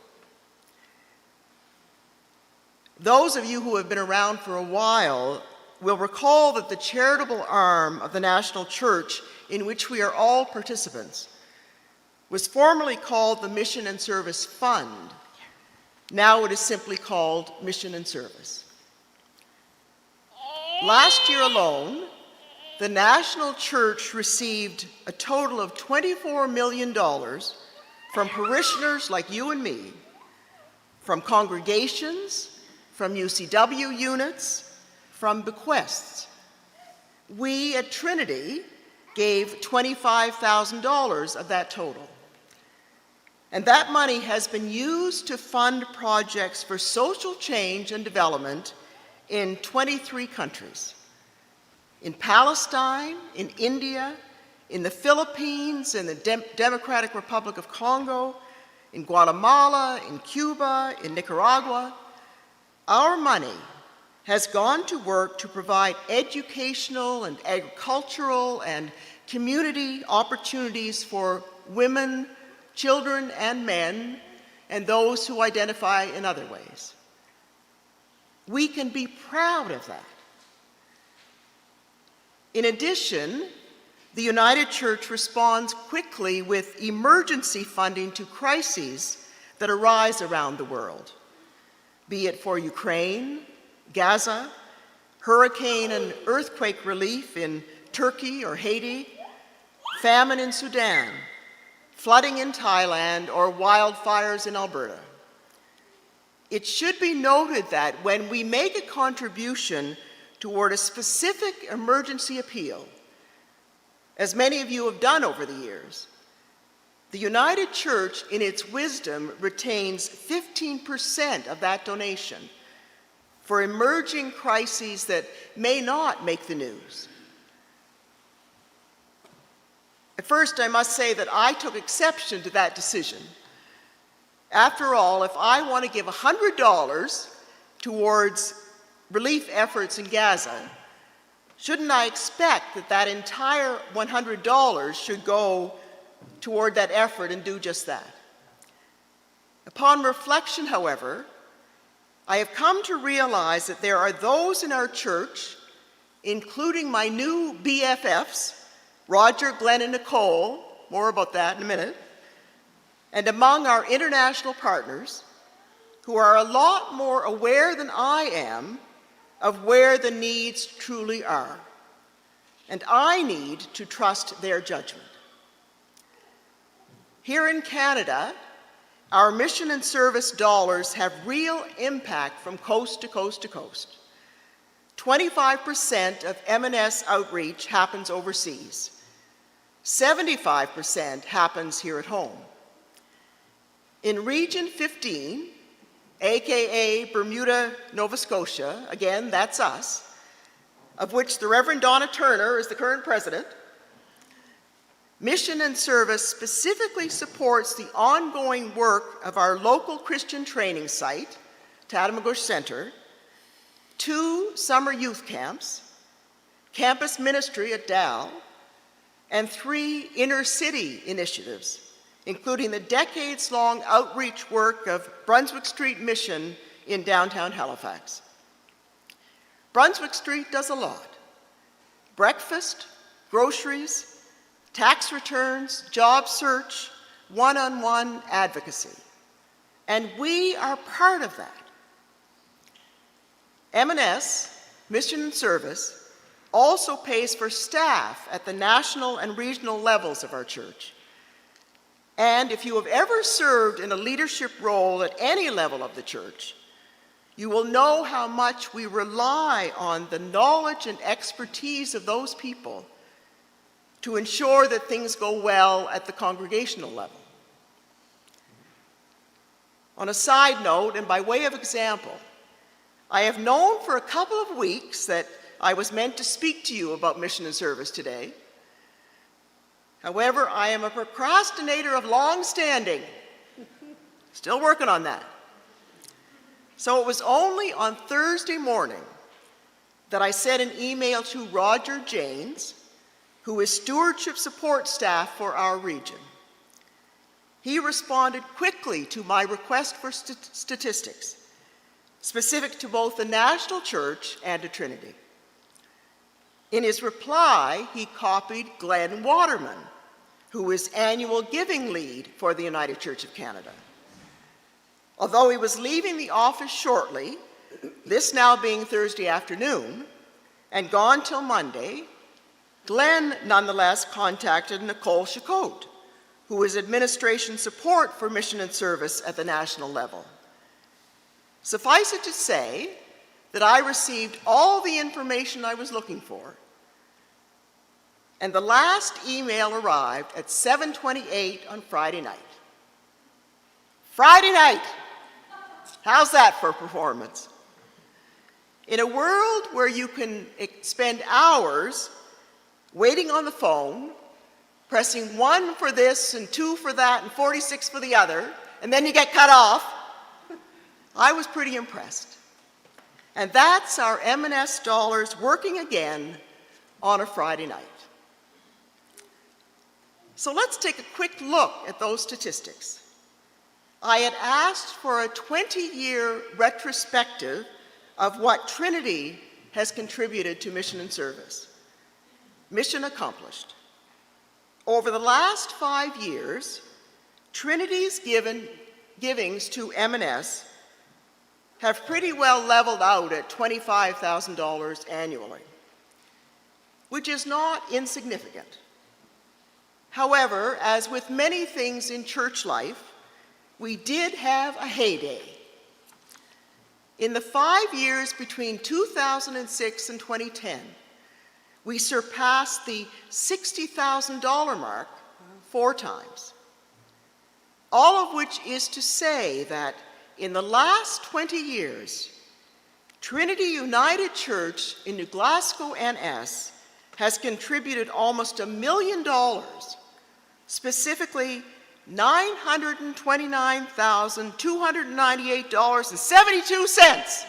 Those of you who have been around for a while will recall that the charitable arm of the National Church, in which we are all participants, was formerly called the Mission and Service Fund. Now it is simply called Mission and Service. Last year alone, the National Church received a total of $24 million from parishioners like you and me, from congregations, from UCW units, from bequests. We at Trinity gave $25,000 of that total. And that money has been used to fund projects for social change and development in 23 countries. In Palestine, in India, in the Philippines, in the Democratic Republic of Congo, in Guatemala, in Cuba, in Nicaragua. Our money has gone to work to provide educational and agricultural and community opportunities for women, children, and men, and those who identify in other ways. We can be proud of that. In addition, the United Church responds quickly with emergency funding to crises that arise around the world, be it for Ukraine, Gaza, hurricane and earthquake relief in Turkey or Haiti, famine in Sudan, flooding in Thailand, or wildfires in Alberta. It should be noted that when we make a contribution toward a specific emergency appeal, as many of you have done over the years, the United Church, in its wisdom, retains 15% of that donation for emerging crises that may not make the news. At first, I must say that I took exception to that decision. After all, if I want to give $100 towards relief efforts in Gaza, shouldn't I expect that that entire $100 should go toward that effort and do just that? Upon reflection, however, I have come to realize that there are those in our church, including my new BFFs, Roger, Glenn, and Nicole, more about that in a minute, and among our international partners, who are a lot more aware than I am of where the needs truly are. And I need to trust their judgment. Here in Canada, our mission and service dollars have real impact from coast to coast to coast. 25% of M&S outreach happens overseas. 75% happens here at home. In Region 15, aka Bermuda, Nova Scotia, again, that's us, of which the Reverend Donna Turner is the current president, mission and service specifically supports the ongoing work of our local Christian training site, Tatamagouche Center, 2 summer youth camps, campus ministry at Dal, and 3 inner-city initiatives, including the decades-long outreach work of Brunswick Street Mission in downtown Halifax. Brunswick Street does a lot. Breakfast, groceries, tax returns, job search, one-on-one advocacy. And we are part of that. M&S, Mission and Service, also pays for staff at the national and regional levels of our church. And if you have ever served in a leadership role at any level of the church, you will know how much we rely on the knowledge and expertise of those people to ensure that things go well at the congregational level. On a side note, and by way of example, I have known for a couple of weeks that I was meant to speak to you about mission and service today. However, I am a procrastinator of long standing. Still working on that. So it was only on Thursday morning that I sent an email to Roger Janes, who is stewardship support staff for our region. He responded quickly to my request for statistics, specific to both the National Church and to Trinity. In his reply, he copied Glenn Waterman, who is annual giving lead for the United Church of Canada. Although he was leaving the office shortly, this now being Thursday afternoon, and gone till Monday, Glenn nonetheless contacted Nicole Chicote, who is administration support for mission and service at the national level. Suffice it to say that I received all the information I was looking for, and the last email arrived at 7:28 on Friday night. Friday night! How's that for performance? In a world where you can spend hours waiting on the phone, pressing 1 for this and 2 for that and 46 for the other, and then you get cut off, I was pretty impressed. And that's our M&S dollars working again on a Friday night. So let's take a quick look at those statistics. I had asked for a 20-year retrospective of what Trinity has contributed to mission and service. Mission accomplished. Over the last 5 years, Trinity's givings to M&S have pretty well leveled out at $25,000 annually, which is not insignificant. However, as with many things in church life, we did have a heyday. In the 5 years between 2006 and 2010, we surpassed the $60,000 mark 4 times. All of which is to say that in the last 20 years, Trinity United Church in New Glasgow, NS, has contributed almost $1 million, specifically $929,298.72.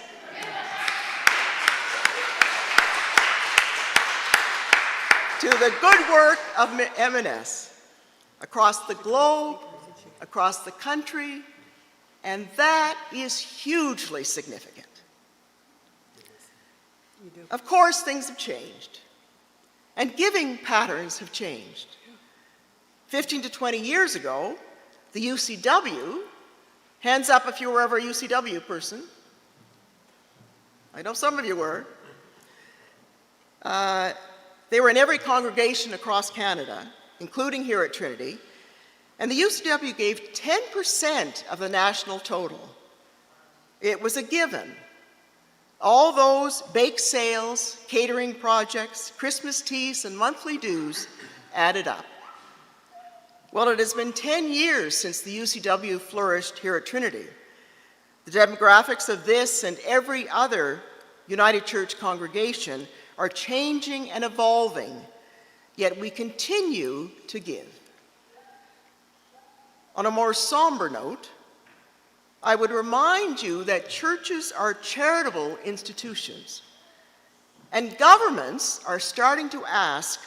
To the good work of M&S across the globe, across the country, and that is hugely significant. Of course, things have changed, and giving patterns have changed. 15 to 20 years ago, the UCW, hands up if you were ever a UCW person. I know some of you were. They were in every congregation across Canada, including here at Trinity, and the UCW gave 10% of the national total. It was a given. All those bake sales, catering projects, Christmas teas, and monthly dues added up. Well, it has been 10 years since the UCW flourished here at Trinity. The demographics of this and every other United Church congregation are changing and evolving, yet we continue to give. On a more somber note, I would remind you that churches are charitable institutions, and governments are starting to ask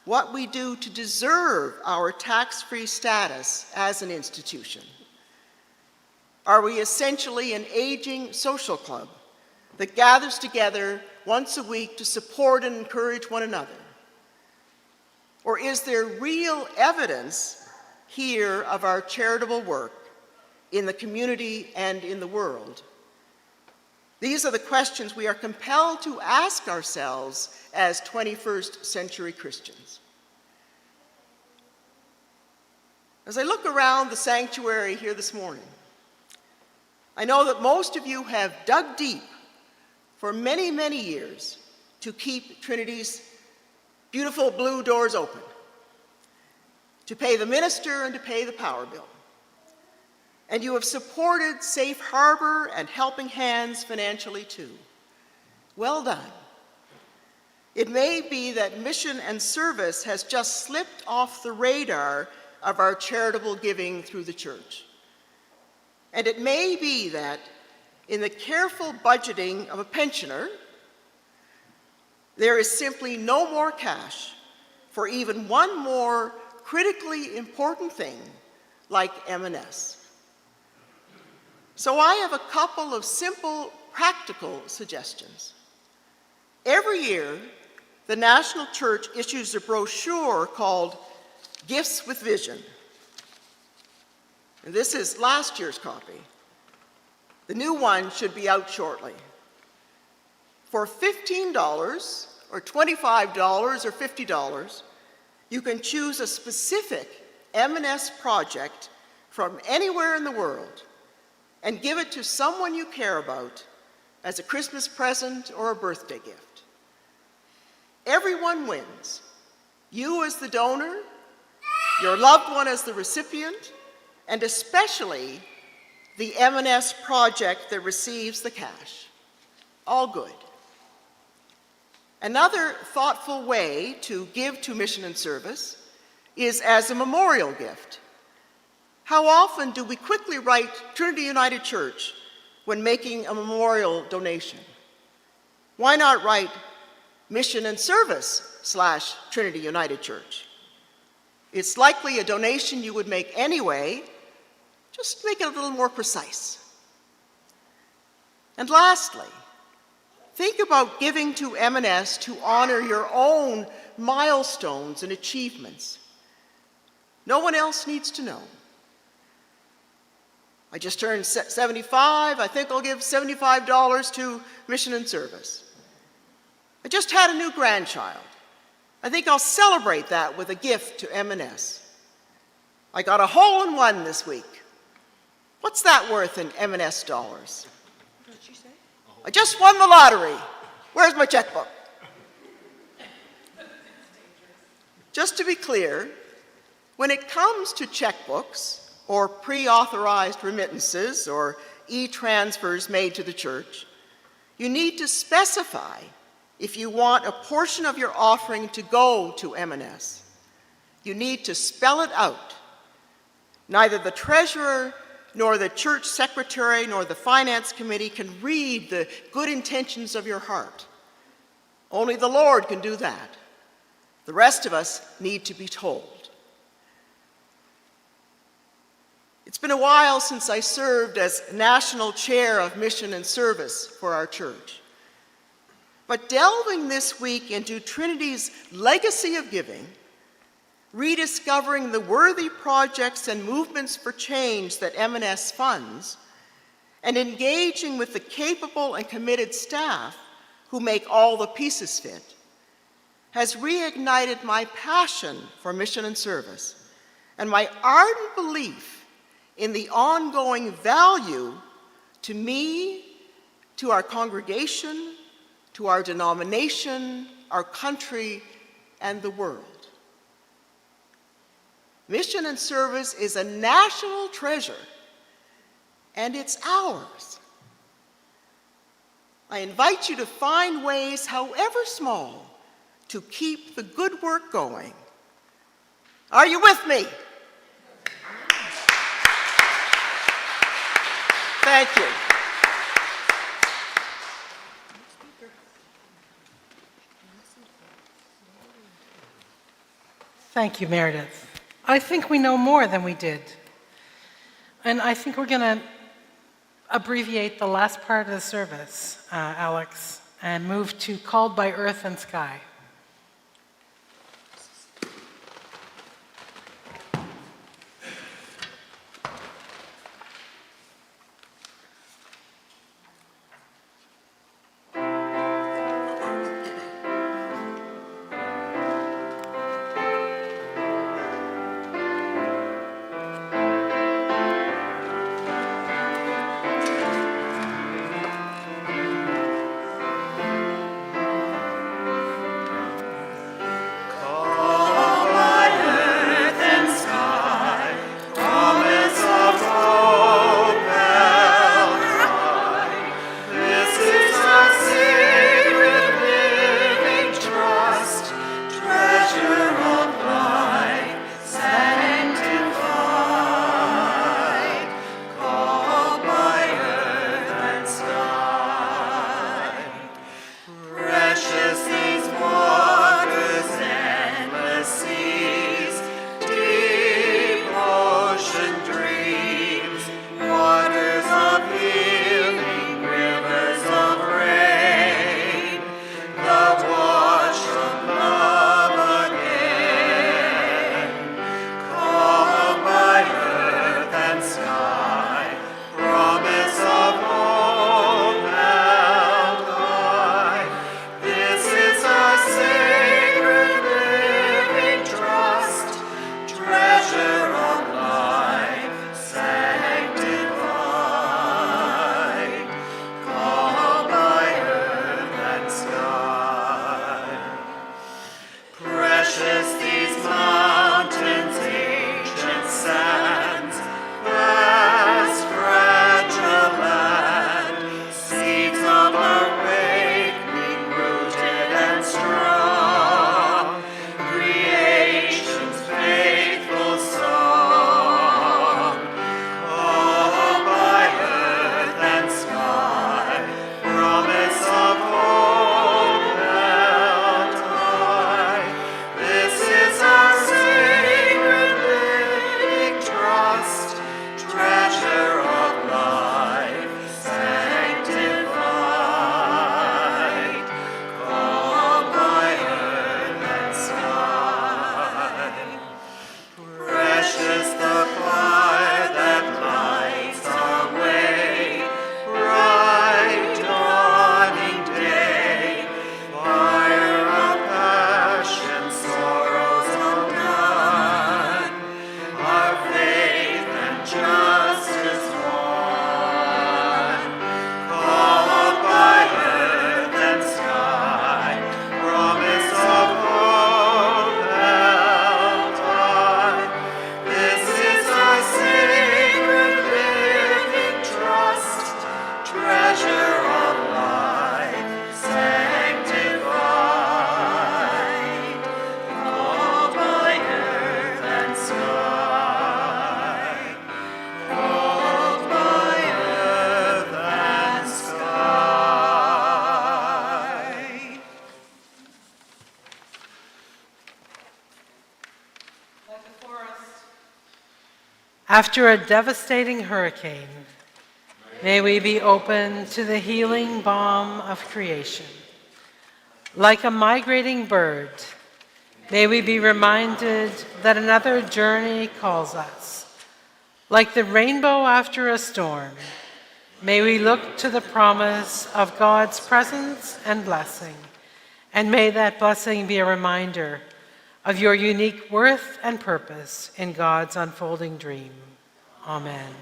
what we do to deserve our tax-free status as an institution. Are we essentially an aging social club that gathers together once a week to support and encourage one another? Or is there real evidence here of our charitable work in the community and in the world? These are the questions we are compelled to ask ourselves as 21st century Christians. As I look around the sanctuary here this morning, I know that most of you have dug deep for many, many years to keep Trinity's beautiful blue doors open, to pay the minister and to pay the power bill. And you have supported Safe Harbor and Helping Hands financially too. Well done. It may be that mission and service has just slipped off the radar of our charitable giving through the church. And it may be that in the careful budgeting of a pensioner, there is simply no more cash for even one more critically important thing like M&S. So I have a couple of simple, practical suggestions. Every year, the National Church issues a brochure called Gifts with Vision. And this is last year's copy. The new one should be out shortly. For $15, or $25 or $50, you can choose a specific M&S project from anywhere in the world and give it to someone you care about as a Christmas present or a birthday gift. Everyone wins. You as the donor, your loved one as the recipient, and especially the M&S project that receives the cash. All good. Another thoughtful way to give to mission and service is as a memorial gift. How often do we quickly write Trinity United Church when making a memorial donation? Why not write Mission and Service / Trinity United Church? It's likely a donation you would make anyway, just make it a little more precise. And lastly, think about giving to M&S to honor your own milestones and achievements. No one else needs to know. I just turned 75. I think I'll give $75 to Mission and Service. I just had a new grandchild. I think I'll celebrate that with a gift to M&S. I got a hole-in-one this week. What's that worth in M&S dollars? What did she say? I just won the lottery. Where's my checkbook? Just to be clear, when it comes to checkbooks or pre-authorized remittances or e-transfers made to the church, you need to specify if you want a portion of your offering to go to M&S. You need to spell it out. Neither the treasurer nor the church secretary nor the finance committee can read the good intentions of your heart. Only the Lord can do that. The rest of us need to be told. It's been a while since I served as national chair of mission and service for our church. But delving this week into Trinity's legacy of giving, rediscovering the worthy projects and movements for change that M&S funds, and engaging with the capable and committed staff who make all the pieces fit, has reignited my passion for mission and service and my ardent belief in the ongoing value to me, to our congregation, to our denomination, our country, and the world. Mission and service is a national treasure, and it's ours. I invite you to find ways, however small, to keep the good work going. Are you with me? Thank you. Thank you, Meredith. I think we know more than we did. And I think we're going to abbreviate the last part of the service, Alex, and move to Called by Earth and Sky. After a devastating hurricane, may we be open to the healing balm of creation. Like a migrating bird, may we be reminded that another journey calls us. Like the rainbow after a storm, may we look to the promise of God's presence and blessing, and may that blessing be a reminder of your unique worth and purpose in God's unfolding dream. Amen.